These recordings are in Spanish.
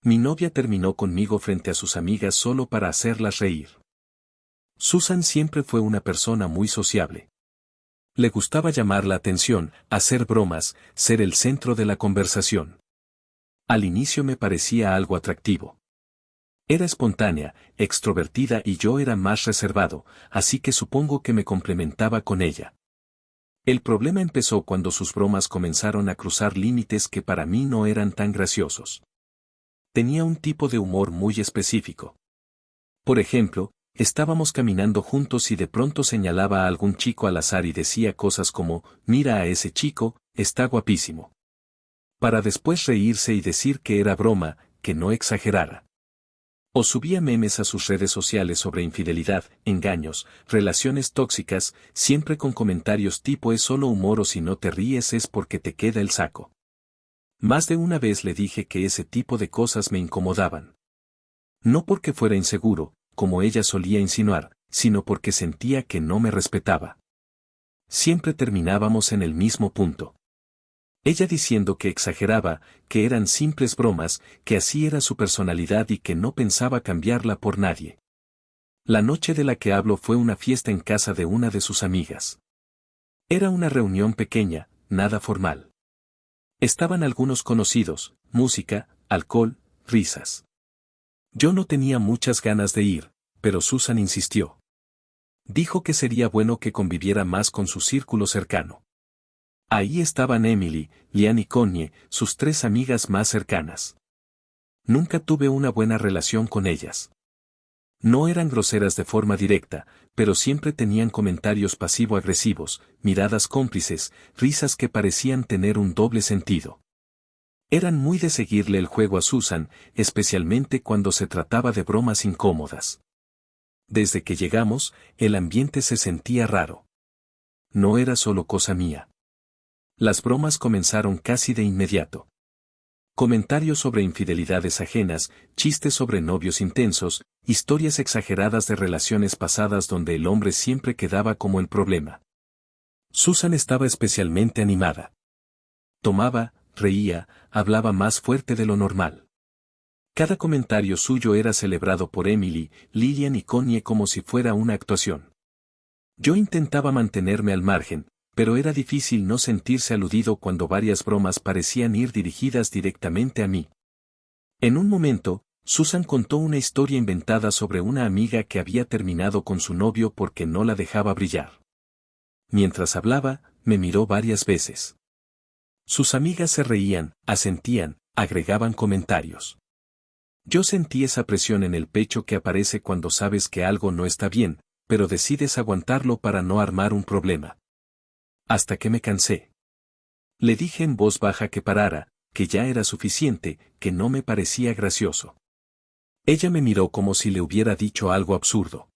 Mi novia terminó conmigo frente a sus amigas solo para hacerlas reír. Susan siempre fue una persona muy sociable. Le gustaba llamar la atención, hacer bromas, ser el centro de la conversación. Al inicio me parecía algo atractivo. Era espontánea, extrovertida y yo era más reservado, así que supongo que me complementaba con ella. El problema empezó cuando sus bromas comenzaron a cruzar límites que para mí no eran tan graciosos. Tenía un tipo de humor muy específico. Por ejemplo, estábamos caminando juntos y de pronto señalaba a algún chico al azar y decía cosas como, mira a ese chico, está guapísimo. Para después reírse y decir que era broma, que no exagerara. O subía memes a sus redes sociales sobre infidelidad, engaños, relaciones tóxicas, siempre con comentarios tipo es solo humor o si no te ríes es porque te queda el saco. Más de una vez le dije que ese tipo de cosas me incomodaban. No porque fuera inseguro, como ella solía insinuar, sino porque sentía que no me respetaba. Siempre terminábamos en el mismo punto. Ella diciendo que exageraba, que eran simples bromas, que así era su personalidad y que no pensaba cambiarla por nadie. La noche de la que hablo fue una fiesta en casa de una de sus amigas. Era una reunión pequeña, nada formal. Estaban algunos conocidos, música, alcohol, risas. Yo no tenía muchas ganas de ir, pero Susan insistió. Dijo que sería bueno que conviviera más con su círculo cercano. Ahí estaban Emily, Lian y Connie, sus tres amigas más cercanas. Nunca tuve una buena relación con ellas. No eran groseras de forma directa, pero siempre tenían comentarios pasivo-agresivos, miradas cómplices, risas que parecían tener un doble sentido. Eran muy de seguirle el juego a Susan, especialmente cuando se trataba de bromas incómodas. Desde que llegamos, el ambiente se sentía raro. No era solo cosa mía. Las bromas comenzaron casi de inmediato. Comentarios sobre infidelidades ajenas, chistes sobre novios intensos, historias exageradas de relaciones pasadas donde el hombre siempre quedaba como el problema. Susan estaba especialmente animada. Tomaba, reía, hablaba más fuerte de lo normal. Cada comentario suyo era celebrado por Emily, Lillian y Connie como si fuera una actuación. Yo intentaba mantenerme al margen, pero era difícil no sentirse aludido cuando varias bromas parecían ir dirigidas directamente a mí. En un momento, Susan contó una historia inventada sobre una amiga que había terminado con su novio porque no la dejaba brillar. Mientras hablaba, me miró varias veces. Sus amigas se reían, asentían, agregaban comentarios. Yo sentí esa presión en el pecho que aparece cuando sabes que algo no está bien, pero decides aguantarlo para no armar un problema. Hasta que me cansé. Le dije en voz baja que parara, que ya era suficiente, que no me parecía gracioso. Ella me miró como si le hubiera dicho algo absurdo.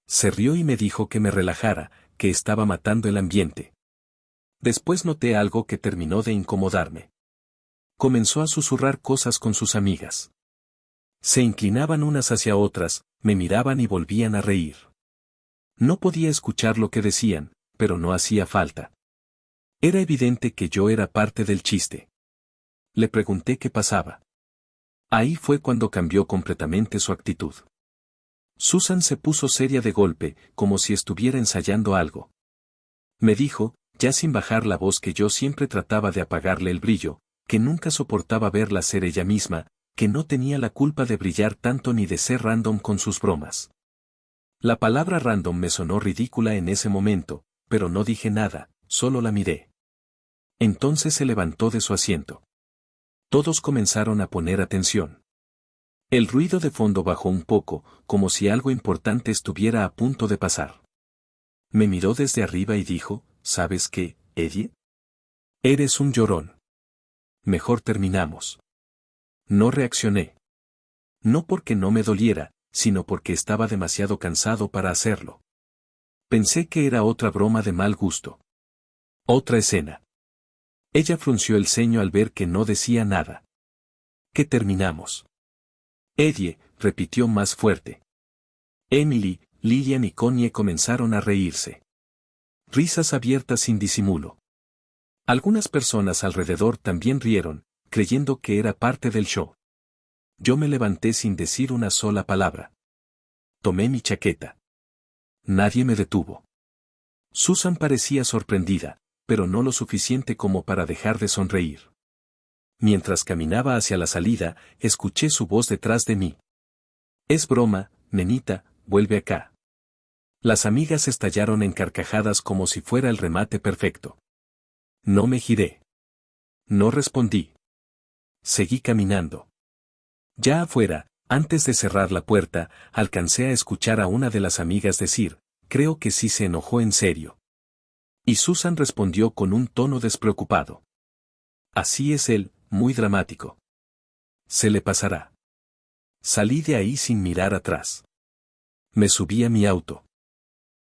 Se rió y me dijo que me relajara, que estaba matando el ambiente. Después noté algo que terminó de incomodarme. Comenzó a susurrar cosas con sus amigas. Se inclinaban unas hacia otras, me miraban y volvían a reír. No podía escuchar lo que decían, pero no hacía falta. Era evidente que yo era parte del chiste. Le pregunté qué pasaba. Ahí fue cuando cambió completamente su actitud. Susan se puso seria de golpe, como si estuviera ensayando algo. Me dijo, ya sin bajar la voz que yo siempre trataba de apagarle el brillo, que nunca soportaba verla ser ella misma, que no tenía la culpa de brillar tanto ni de ser random con sus bromas. La palabra random me sonó ridícula en ese momento, pero no dije nada, solo la miré. Entonces se levantó de su asiento. Todos comenzaron a poner atención. El ruido de fondo bajó un poco, como si algo importante estuviera a punto de pasar. Me miró desde arriba y dijo, ¿sabes qué, Eddie? Eres un llorón. Mejor terminamos. No reaccioné. No porque no me doliera, sino porque estaba demasiado cansado para hacerlo. Pensé que era otra broma de mal gusto. Otra escena. Ella frunció el ceño al ver que no decía nada. ¿Qué terminamos? Eddie, repitió más fuerte. Emily, Lillian y Connie comenzaron a reírse. Risas abiertas sin disimulo. Algunas personas alrededor también rieron, creyendo que era parte del show. Yo me levanté sin decir una sola palabra. Tomé mi chaqueta. Nadie me detuvo. Susan parecía sorprendida, pero no lo suficiente como para dejar de sonreír. Mientras caminaba hacia la salida, escuché su voz detrás de mí. Es broma, nenita, vuelve acá. Las amigas estallaron en carcajadas como si fuera el remate perfecto. No me giré. No respondí. Seguí caminando. Ya afuera, antes de cerrar la puerta, alcancé a escuchar a una de las amigas decir, creo que sí se enojó en serio. Y Susan respondió con un tono despreocupado. Así es él, muy dramático. Se le pasará. Salí de ahí sin mirar atrás. Me subí a mi auto.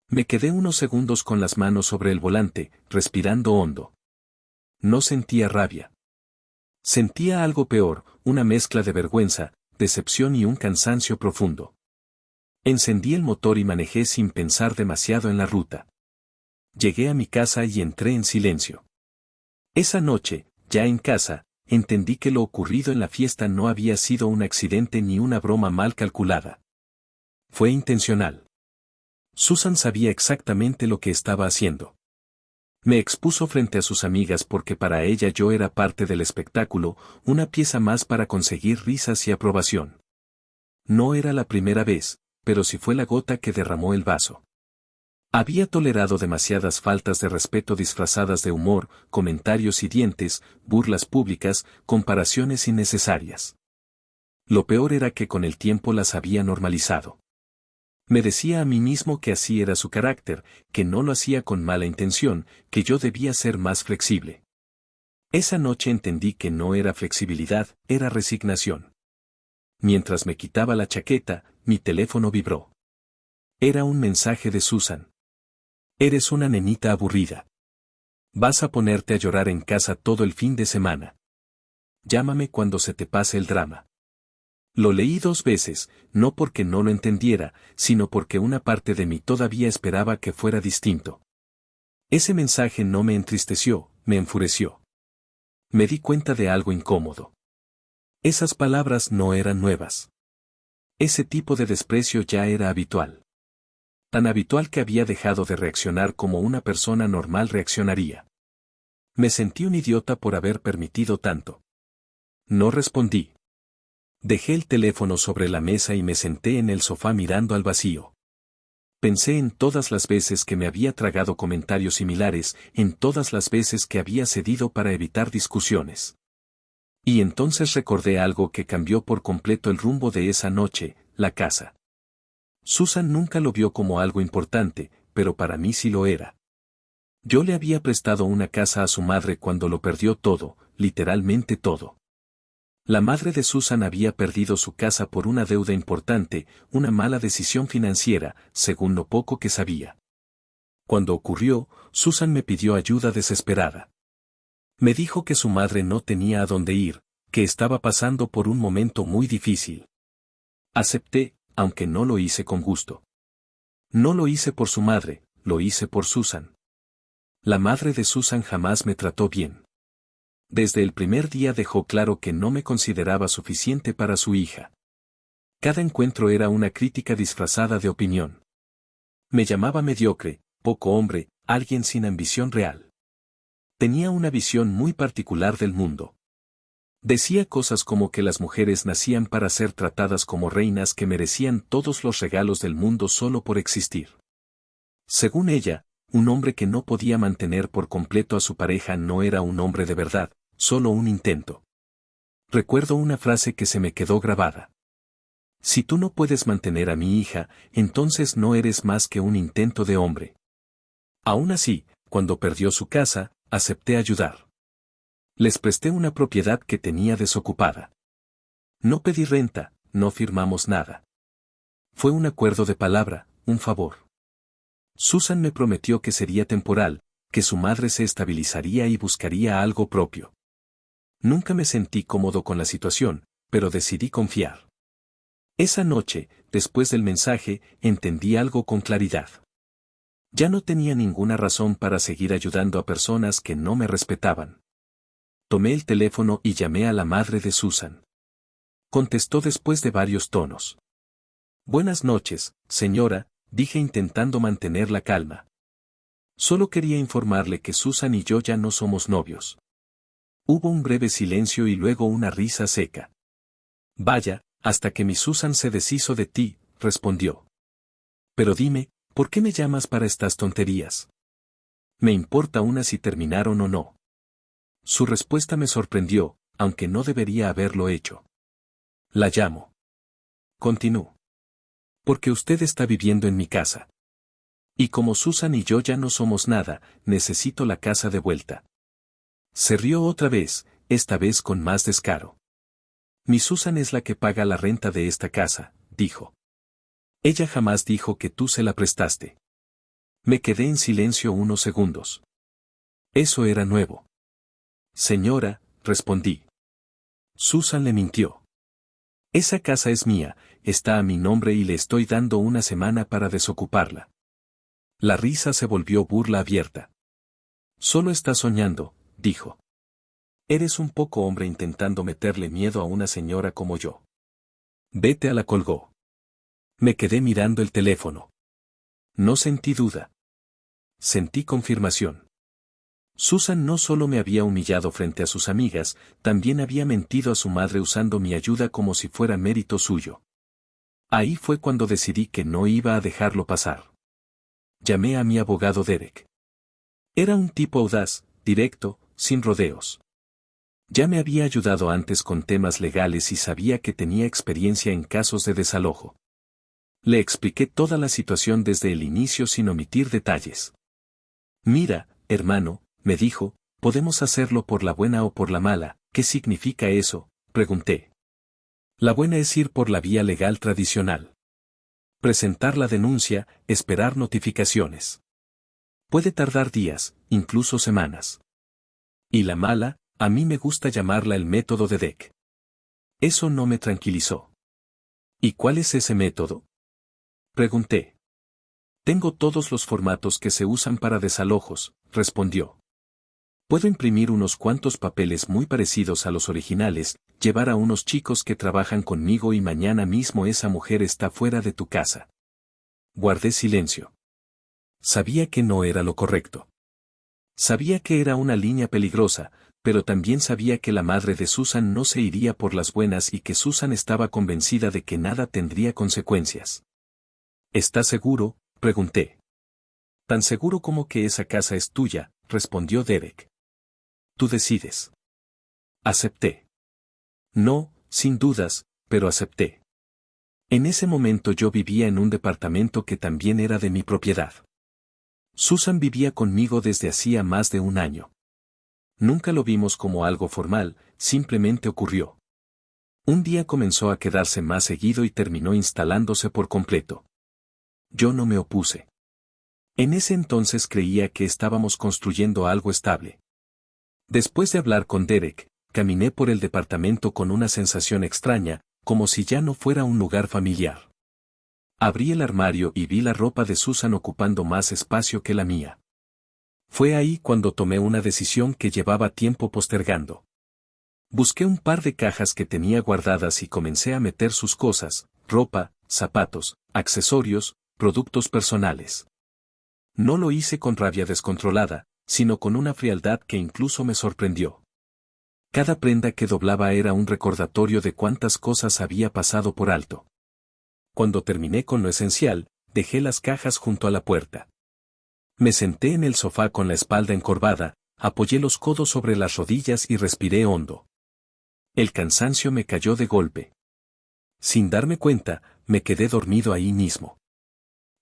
Me quedé unos segundos con las manos sobre el volante, respirando hondo. No sentía rabia. Sentía algo peor, una mezcla de vergüenza, decepción y un cansancio profundo. Encendí el motor y manejé sin pensar demasiado en la ruta. Llegué a mi casa y entré en silencio. Esa noche, ya en casa, entendí que lo ocurrido en la fiesta no había sido un accidente ni una broma mal calculada. Fue intencional. Susan sabía exactamente lo que estaba haciendo. Me expuso frente a sus amigas porque para ella yo era parte del espectáculo, una pieza más para conseguir risas y aprobación. No era la primera vez, pero sí fue la gota que derramó el vaso. Había tolerado demasiadas faltas de respeto disfrazadas de humor, comentarios hirientes, burlas públicas, comparaciones innecesarias. Lo peor era que con el tiempo las había normalizado. Me decía a mí mismo que así era su carácter, que no lo hacía con mala intención, que yo debía ser más flexible. Esa noche entendí que no era flexibilidad, era resignación. Mientras me quitaba la chaqueta, mi teléfono vibró. Era un mensaje de Susan. Eres una nenita aburrida. Vas a ponerte a llorar en casa todo el fin de semana. Llámame cuando se te pase el drama. Lo leí 2 veces, no porque no lo entendiera, sino porque una parte de mí todavía esperaba que fuera distinto. Ese mensaje no me entristeció, me enfureció. Me di cuenta de algo incómodo. Esas palabras no eran nuevas. Ese tipo de desprecio ya era habitual. Tan habitual que había dejado de reaccionar como una persona normal reaccionaría. Me sentí un idiota por haber permitido tanto. No respondí. Dejé el teléfono sobre la mesa y me senté en el sofá mirando al vacío. Pensé en todas las veces que me había tragado comentarios similares, en todas las veces que había cedido para evitar discusiones. Y entonces recordé algo que cambió por completo el rumbo de esa noche, la casa. Susan nunca lo vio como algo importante, pero para mí sí lo era. Yo le había prestado una casa a su madre cuando lo perdió todo, literalmente todo. La madre de Susan había perdido su casa por una deuda importante, una mala decisión financiera, según lo poco que sabía. Cuando ocurrió, Susan me pidió ayuda desesperada. Me dijo que su madre no tenía a dónde ir, que estaba pasando por un momento muy difícil. Acepté, aunque no lo hice con gusto. No lo hice por su madre, lo hice por Susan. La madre de Susan jamás me trató bien. Desde el primer día dejó claro que no me consideraba suficiente para su hija. Cada encuentro era una crítica disfrazada de opinión. Me llamaba mediocre, poco hombre, alguien sin ambición real. Tenía una visión muy particular del mundo. Decía cosas como que las mujeres nacían para ser tratadas como reinas que merecían todos los regalos del mundo solo por existir. Según ella, un hombre que no podía mantener por completo a su pareja no era un hombre de verdad, solo un intento. Recuerdo una frase que se me quedó grabada. Si tú no puedes mantener a mi hija, entonces no eres más que un intento de hombre. Aún así, cuando perdió su casa, acepté ayudar. Les presté una propiedad que tenía desocupada. No pedí renta, no firmamos nada. Fue un acuerdo de palabra, un favor. Susan me prometió que sería temporal, que su madre se estabilizaría y buscaría algo propio. Nunca me sentí cómodo con la situación, pero decidí confiar. Esa noche, después del mensaje, entendí algo con claridad. Ya no tenía ninguna razón para seguir ayudando a personas que no me respetaban. Tomé el teléfono y llamé a la madre de Susan. Contestó después de varios tonos. Buenas noches, señora, dije intentando mantener la calma. Solo quería informarle que Susan y yo ya no somos novios. Hubo un breve silencio y luego una risa seca. Vaya, hasta que mi Susan se deshizo de ti, respondió. Pero dime, ¿por qué me llamas para estas tonterías? Me importa una si terminaron o no. Su respuesta me sorprendió, aunque no debería haberlo hecho. La llamo. Continuó. Porque usted está viviendo en mi casa. Y como Susan y yo ya no somos nada, necesito la casa de vuelta. Se rió otra vez, esta vez con más descaro. Mi Susan es la que paga la renta de esta casa, dijo. Ella jamás dijo que tú se la prestaste. Me quedé en silencio unos segundos. Eso era nuevo. Señora, respondí. Susan le mintió. Esa casa es mía, está a mi nombre y le estoy dando una semana para desocuparla. La risa se volvió burla abierta. Solo estás soñando, dijo. Eres un poco hombre intentando meterle miedo a una señora como yo. Vete a la colgó. Me quedé mirando el teléfono. No sentí duda. Sentí confirmación. Susan no solo me había humillado frente a sus amigas, también había mentido a su madre usando mi ayuda como si fuera mérito suyo. Ahí fue cuando decidí que no iba a dejarlo pasar. Llamé a mi abogado Derek. Era un tipo audaz, directo, sin rodeos. Ya me había ayudado antes con temas legales y sabía que tenía experiencia en casos de desalojo. Le expliqué toda la situación desde el inicio sin omitir detalles. Mira, hermano, me dijo, podemos hacerlo por la buena o por la mala. ¿Qué significa eso?, pregunté. La buena es ir por la vía legal tradicional. Presentar la denuncia, esperar notificaciones. Puede tardar días, incluso semanas. Y la mala, a mí me gusta llamarla el método de Deck. Eso no me tranquilizó. ¿Y cuál es ese método?, pregunté. Tengo todos los formatos que se usan para desalojos, respondió. Puedo imprimir unos cuantos papeles muy parecidos a los originales, llevar a unos chicos que trabajan conmigo y mañana mismo esa mujer está fuera de tu casa. Guardé silencio. Sabía que no era lo correcto. Sabía que era una línea peligrosa, pero también sabía que la madre de Susan no se iría por las buenas y que Susan estaba convencida de que nada tendría consecuencias. ¿Estás seguro?, pregunté. Tan seguro como que esa casa es tuya, respondió Derek. Tú decides. Acepté. No, sin dudas, pero acepté. En ese momento yo vivía en un departamento que también era de mi propiedad. Susan vivía conmigo desde hacía más de un año. Nunca lo vimos como algo formal, simplemente ocurrió. Un día comenzó a quedarse más seguido y terminó instalándose por completo. Yo no me opuse. En ese entonces creía que estábamos construyendo algo estable. Después de hablar con Derek, caminé por el departamento con una sensación extraña, como si ya no fuera un lugar familiar. Abrí el armario y vi la ropa de Susan ocupando más espacio que la mía. Fue ahí cuando tomé una decisión que llevaba tiempo postergando. Busqué un par de cajas que tenía guardadas y comencé a meter sus cosas, ropa, zapatos, accesorios, productos personales. No lo hice con rabia descontrolada, sino con una frialdad que incluso me sorprendió. Cada prenda que doblaba era un recordatorio de cuántas cosas había pasado por alto. Cuando terminé con lo esencial, dejé las cajas junto a la puerta. Me senté en el sofá con la espalda encorvada, apoyé los codos sobre las rodillas y respiré hondo. El cansancio me cayó de golpe. Sin darme cuenta, me quedé dormido ahí mismo.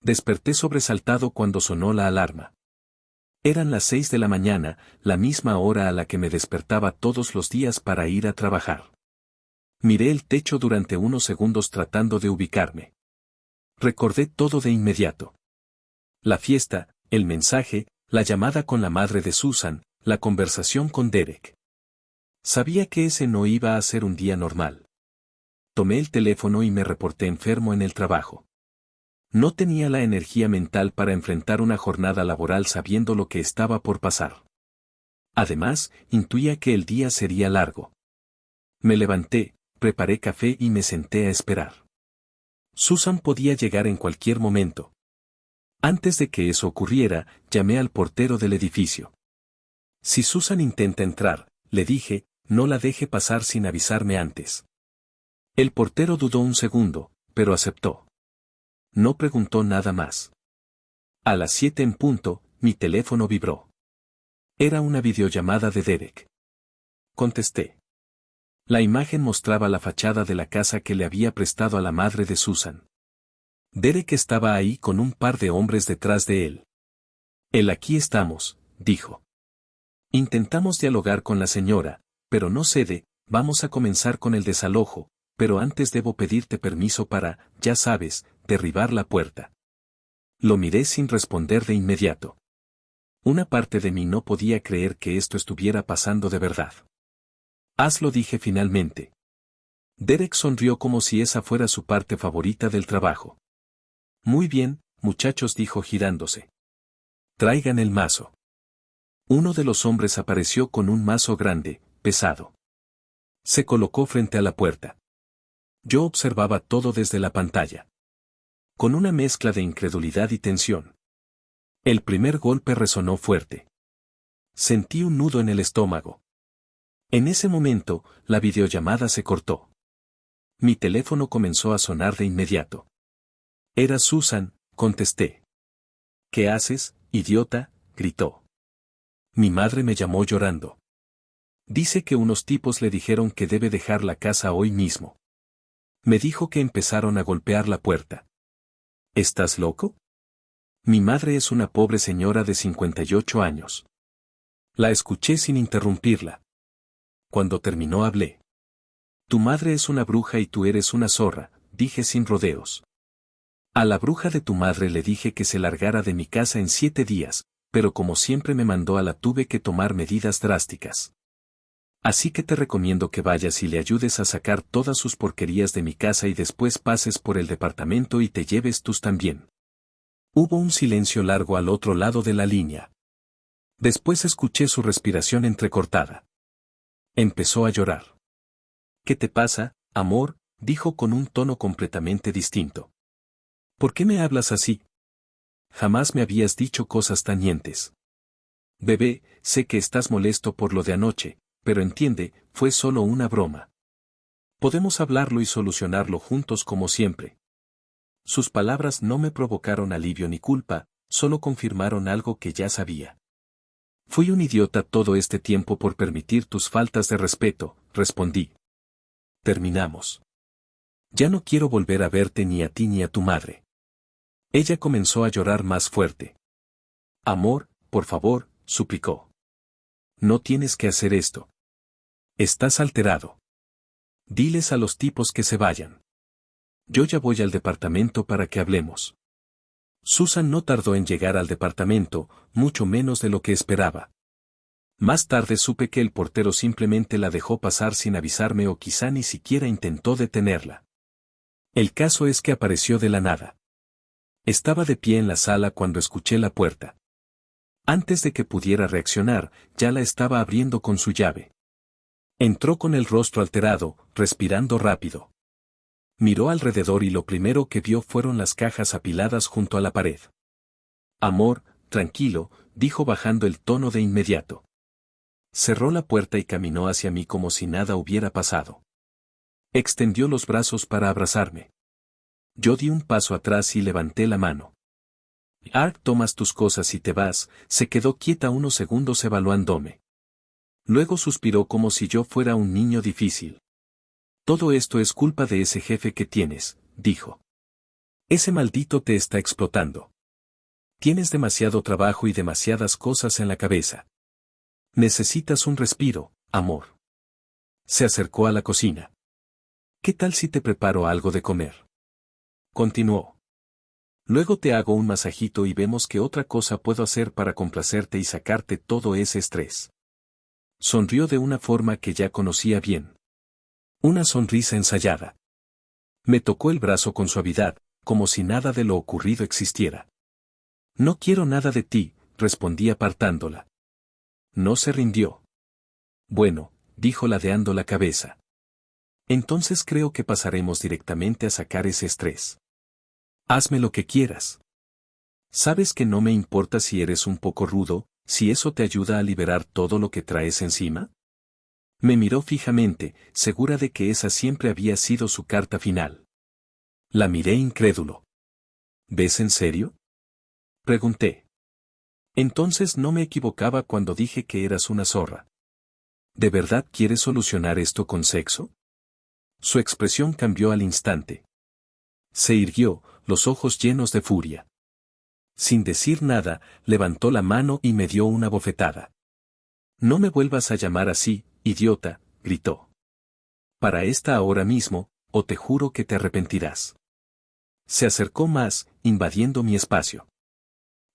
Desperté sobresaltado cuando sonó la alarma. Eran las 6 de la mañana, la misma hora a la que me despertaba todos los días para ir a trabajar. Miré el techo durante unos segundos tratando de ubicarme. Recordé todo de inmediato. La fiesta, el mensaje, la llamada con la madre de Susan, la conversación con Derek. Sabía que ese no iba a ser un día normal. Tomé el teléfono y me reporté enfermo en el trabajo. No tenía la energía mental para enfrentar una jornada laboral sabiendo lo que estaba por pasar. Además, intuía que el día sería largo. Me levanté, preparé café y me senté a esperar. Susan podía llegar en cualquier momento. Antes de que eso ocurriera, llamé al portero del edificio. Si Susan intenta entrar, le dije, no la deje pasar sin avisarme antes. El portero dudó un segundo, pero aceptó. No preguntó nada más. A las 7 en punto, mi teléfono vibró. Era una videollamada de Derek. Contesté. La imagen mostraba la fachada de la casa que le había prestado a la madre de Susan. Derek estaba ahí con un par de hombres detrás de él. Aquí estamos, dijo. Intentamos dialogar con la señora, pero no cede, vamos a comenzar con el desalojo, pero antes debo pedirte permiso para, ya sabes, derribar la puerta. Lo miré sin responder de inmediato. Una parte de mí no podía creer que esto estuviera pasando de verdad. Hazlo, dije finalmente. Derek sonrió como si esa fuera su parte favorita del trabajo. Muy bien, muchachos, dijo girándose. Traigan el mazo. Uno de los hombres apareció con un mazo grande, pesado. Se colocó frente a la puerta. Yo observaba todo desde la pantalla. Con una mezcla de incredulidad y tensión. El primer golpe resonó fuerte. Sentí un nudo en el estómago. En ese momento, la videollamada se cortó. Mi teléfono comenzó a sonar de inmediato. Era Susan, contesté. ¿Qué haces, idiota?, gritó. Mi madre me llamó llorando. Dice que unos tipos le dijeron que debe dejar la casa hoy mismo. Me dijo que empezaron a golpear la puerta. ¿Estás loco? Mi madre es una pobre señora de 58 años. La escuché sin interrumpirla. Cuando terminó hablé. Tu madre es una bruja y tú eres una zorra, dije sin rodeos. A la bruja de tu madre le dije que se largara de mi casa en 7 días, pero como siempre me mandó tuve que tomar medidas drásticas. Así que te recomiendo que vayas y le ayudes a sacar todas sus porquerías de mi casa y después pases por el departamento y te lleves tus también. Hubo un silencio largo al otro lado de la línea. Después escuché su respiración entrecortada. Empezó a llorar. ¿Qué te pasa, amor?, dijo con un tono completamente distinto. ¿Por qué me hablas así? Jamás me habías dicho cosas tan hientes. Bebé, sé que estás molesto por lo de anoche, pero entiende, fue solo una broma. Podemos hablarlo y solucionarlo juntos como siempre. Sus palabras no me provocaron alivio ni culpa, solo confirmaron algo que ya sabía. Fui un idiota todo este tiempo por permitir tus faltas de respeto, respondí. Terminamos. Ya no quiero volver a verte ni a ti ni a tu madre. Ella comenzó a llorar más fuerte. Amor, por favor, suplicó. No tienes que hacer esto. Estás alterado. Diles a los tipos que se vayan. Yo ya voy al departamento para que hablemos. Susan no tardó en llegar al departamento, mucho menos de lo que esperaba. Más tarde supe que el portero simplemente la dejó pasar sin avisarme o quizá ni siquiera intentó detenerla. El caso es que apareció de la nada. Estaba de pie en la sala cuando escuché la puerta. Antes de que pudiera reaccionar, ya la estaba abriendo con su llave. Entró con el rostro alterado, respirando rápido. Miró alrededor y lo primero que vio fueron las cajas apiladas junto a la pared. Amor, tranquilo, dijo bajando el tono de inmediato. Cerró la puerta y caminó hacia mí como si nada hubiera pasado. Extendió los brazos para abrazarme. Yo di un paso atrás y levanté la mano. Ark, tomas tus cosas y te vas, se quedó quieta unos segundos evaluándome. Luego suspiró como si yo fuera un niño difícil. Todo esto es culpa de ese jefe que tienes, dijo. Ese maldito te está explotando. Tienes demasiado trabajo y demasiadas cosas en la cabeza. Necesitas un respiro, amor. Se acercó a la cocina. ¿Qué tal si te preparo algo de comer? Continuó. Luego te hago un masajito y vemos qué otra cosa puedo hacer para complacerte y sacarte todo ese estrés. Sonrió de una forma que ya conocía bien. Una sonrisa ensayada. Me tocó el brazo con suavidad, como si nada de lo ocurrido existiera. No quiero nada de ti, respondí apartándola. No se rindió. Bueno, dijo ladeando la cabeza. Entonces creo que pasaremos directamente a sacar ese estrés. Hazme lo que quieras. Sabes que no me importa si eres un poco rudo, si eso te ayuda a liberar todo lo que traes encima. Me miró fijamente, segura de que esa siempre había sido su carta final. La miré incrédulo. ¿Ves en serio? Pregunté. Entonces no me equivocaba cuando dije que eras una zorra. ¿De verdad quieres solucionar esto con sexo? Su expresión cambió al instante. Se irguió, los ojos llenos de furia. Sin decir nada, levantó la mano y me dio una bofetada. No me vuelvas a llamar así, idiota, gritó. Para esta hora mismo, o te juro que te arrepentirás. Se acercó más, invadiendo mi espacio.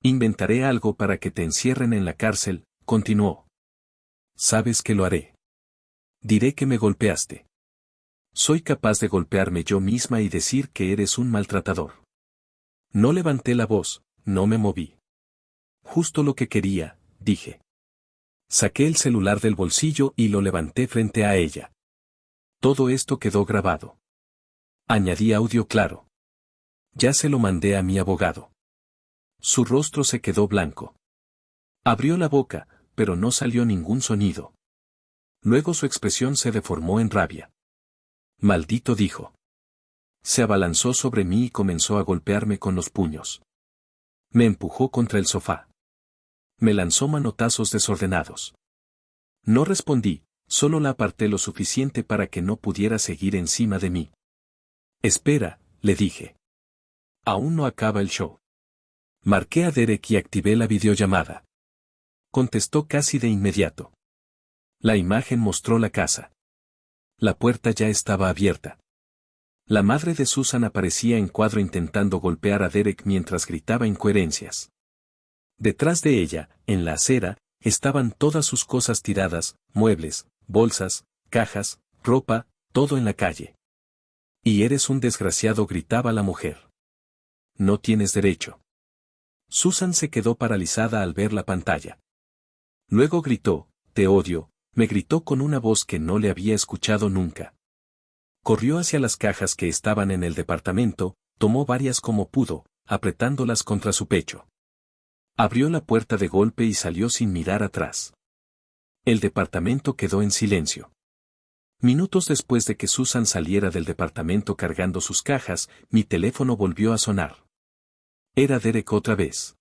Inventaré algo para que te encierren en la cárcel, continuó. Sabes que lo haré. Diré que me golpeaste. Soy capaz de golpearme yo misma y decir que eres un maltratador. No levanté la voz, no me moví. Justo lo que quería, dije. Saqué el celular del bolsillo y lo levanté frente a ella. Todo esto quedó grabado. Añadí audio claro. Ya se lo mandé a mi abogado. Su rostro se quedó blanco. Abrió la boca, pero no salió ningún sonido. Luego su expresión se deformó en rabia. Maldito, dijo. Se abalanzó sobre mí y comenzó a golpearme con los puños. Me empujó contra el sofá. Me lanzó manotazos desordenados. No respondí, solo la aparté lo suficiente para que no pudiera seguir encima de mí. Espera, le dije. Aún no acaba el show. Marqué a Derek y activé la videollamada. Contestó casi de inmediato. La imagen mostró la casa. La puerta ya estaba abierta. La madre de Susan aparecía en cuadro intentando golpear a Derek mientras gritaba incoherencias. Detrás de ella, en la acera, estaban todas sus cosas tiradas, muebles, bolsas, cajas, ropa, todo en la calle. Y eres un desgraciado, gritaba la mujer. No tienes derecho. Susan se quedó paralizada al ver la pantalla. Luego gritó, te odio, me gritó con una voz que no le había escuchado nunca. Corrió hacia las cajas que estaban en el departamento, tomó varias como pudo, apretándolas contra su pecho. Abrió la puerta de golpe y salió sin mirar atrás. El departamento quedó en silencio. Minutos después de que Susan saliera del departamento cargando sus cajas, mi teléfono volvió a sonar. Era Derek otra vez.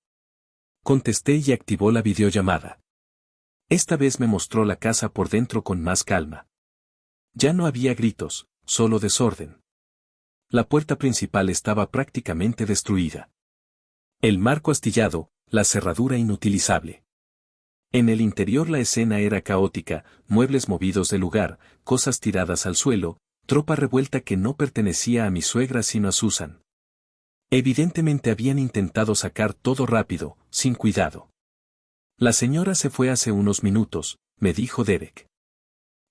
Contesté y activó la videollamada. Esta vez me mostró la casa por dentro con más calma. Ya no había gritos, solo desorden. La puerta principal estaba prácticamente destruida. El marco astillado, la cerradura inutilizable. En el interior la escena era caótica, muebles movidos del lugar, cosas tiradas al suelo, tropa revuelta que no pertenecía a mi suegra sino a Susan. Evidentemente habían intentado sacar todo rápido, sin cuidado. La señora se fue hace unos minutos, me dijo Derek.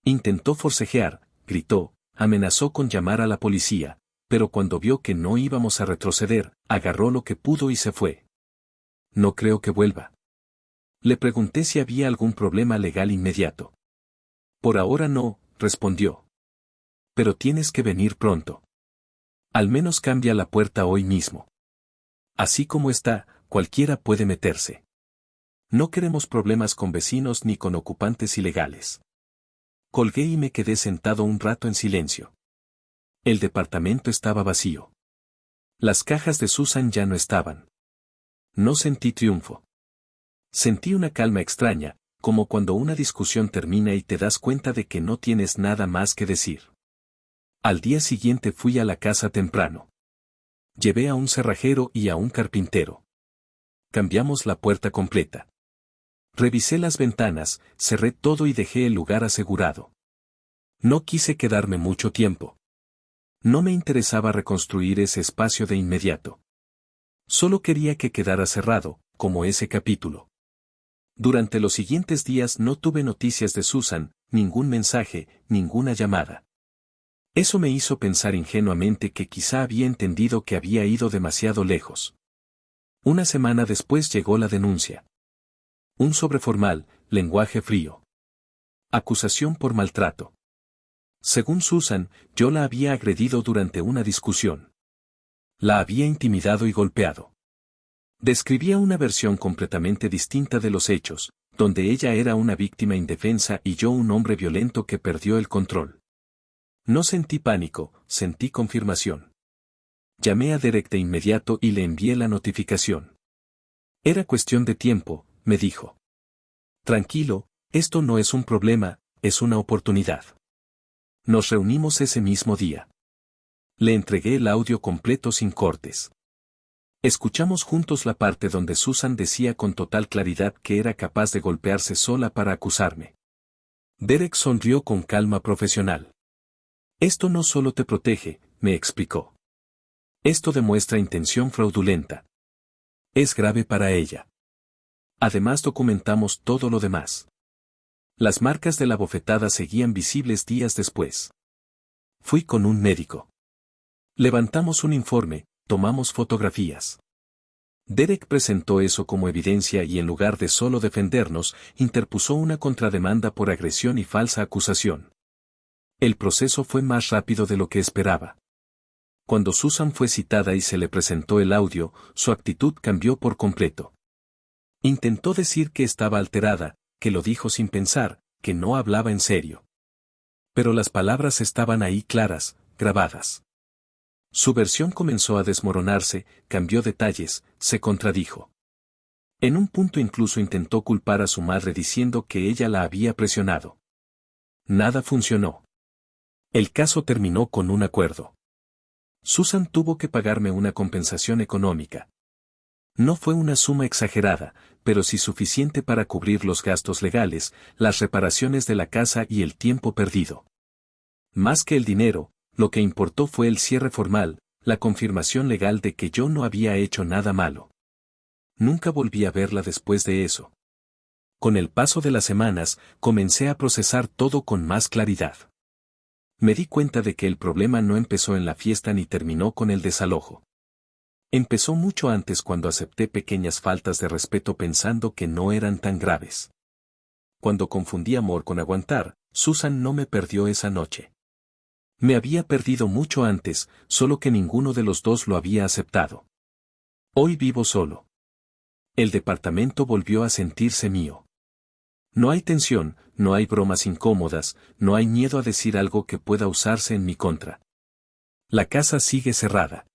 Intentó forcejear, gritó, amenazó con llamar a la policía, pero cuando vio que no íbamos a retroceder, agarró lo que pudo y se fue. No creo que vuelva. Le pregunté si había algún problema legal inmediato. Por ahora no, respondió. Pero tienes que venir pronto. Al menos cambia la puerta hoy mismo. Así como está, cualquiera puede meterse. No queremos problemas con vecinos ni con ocupantes ilegales. Colgué y me quedé sentado un rato en silencio. El departamento estaba vacío. Las cajas de Susan ya no estaban. No sentí triunfo. Sentí una calma extraña, como cuando una discusión termina y te das cuenta de que no tienes nada más que decir. Al día siguiente fui a la casa temprano. Llevé a un cerrajero y a un carpintero. Cambiamos la puerta completa. Revisé las ventanas, cerré todo y dejé el lugar asegurado. No quise quedarme mucho tiempo. No me interesaba reconstruir ese espacio de inmediato. Solo quería que quedara cerrado, como ese capítulo. Durante los siguientes días no tuve noticias de Susan, ningún mensaje, ninguna llamada. Eso me hizo pensar ingenuamente que quizá había entendido que había ido demasiado lejos. Una semana después llegó la denuncia. Un sobre formal, lenguaje frío. Acusación por maltrato. Según Susan, yo la había agredido durante una discusión. La había intimidado y golpeado. Describía una versión completamente distinta de los hechos, donde ella era una víctima indefensa y yo un hombre violento que perdió el control. No sentí pánico, sentí confirmación. Llamé a Derek de inmediato y le envié la notificación. Era cuestión de tiempo, me dijo. Tranquilo, esto no es un problema, es una oportunidad. Nos reunimos ese mismo día. Le entregué el audio completo sin cortes. Escuchamos juntos la parte donde Susan decía con total claridad que era capaz de golpearse sola para acusarme. Derek sonrió con calma profesional. Esto no solo te protege, me explicó. Esto demuestra intención fraudulenta. Es grave para ella. Además documentamos todo lo demás. Las marcas de la bofetada seguían visibles días después. Fui con un médico. Levantamos un informe, tomamos fotografías. Derek presentó eso como evidencia y en lugar de solo defendernos, interpuso una contrademanda por agresión y falsa acusación. El proceso fue más rápido de lo que esperaba. Cuando Susan fue citada y se le presentó el audio, su actitud cambió por completo. Intentó decir que estaba alterada, que lo dijo sin pensar, que no hablaba en serio. Pero las palabras estaban ahí claras, grabadas. Su versión comenzó a desmoronarse, cambió detalles, se contradijo. En un punto incluso intentó culpar a su madre diciendo que ella la había presionado. Nada funcionó. El caso terminó con un acuerdo. Susan tuvo que pagarme una compensación económica. No fue una suma exagerada, pero sí suficiente para cubrir los gastos legales, las reparaciones de la casa y el tiempo perdido. Más que el dinero, lo que importó fue el cierre formal, la confirmación legal de que yo no había hecho nada malo. Nunca volví a verla después de eso. Con el paso de las semanas, comencé a procesar todo con más claridad. Me di cuenta de que el problema no empezó en la fiesta ni terminó con el desalojo. Empezó mucho antes cuando acepté pequeñas faltas de respeto pensando que no eran tan graves. Cuando confundí amor con aguantar, Susan no me perdió esa noche. Me había perdido mucho antes, solo que ninguno de los dos lo había aceptado. Hoy vivo solo. El departamento volvió a sentirse mío. No hay tensión, no hay bromas incómodas, no hay miedo a decir algo que pueda usarse en mi contra. La casa sigue cerrada.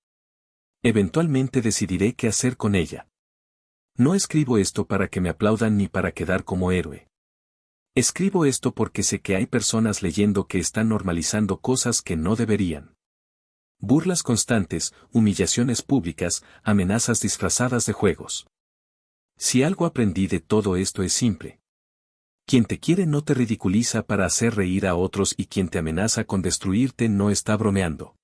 Eventualmente decidiré qué hacer con ella. No escribo esto para que me aplaudan ni para quedar como héroe. Escribo esto porque sé que hay personas leyendo que están normalizando cosas que no deberían. Burlas constantes, humillaciones públicas, amenazas disfrazadas de juegos. Si algo aprendí de todo esto es simple. Quien te quiere no te ridiculiza para hacer reír a otros y quien te amenaza con destruirte no está bromeando.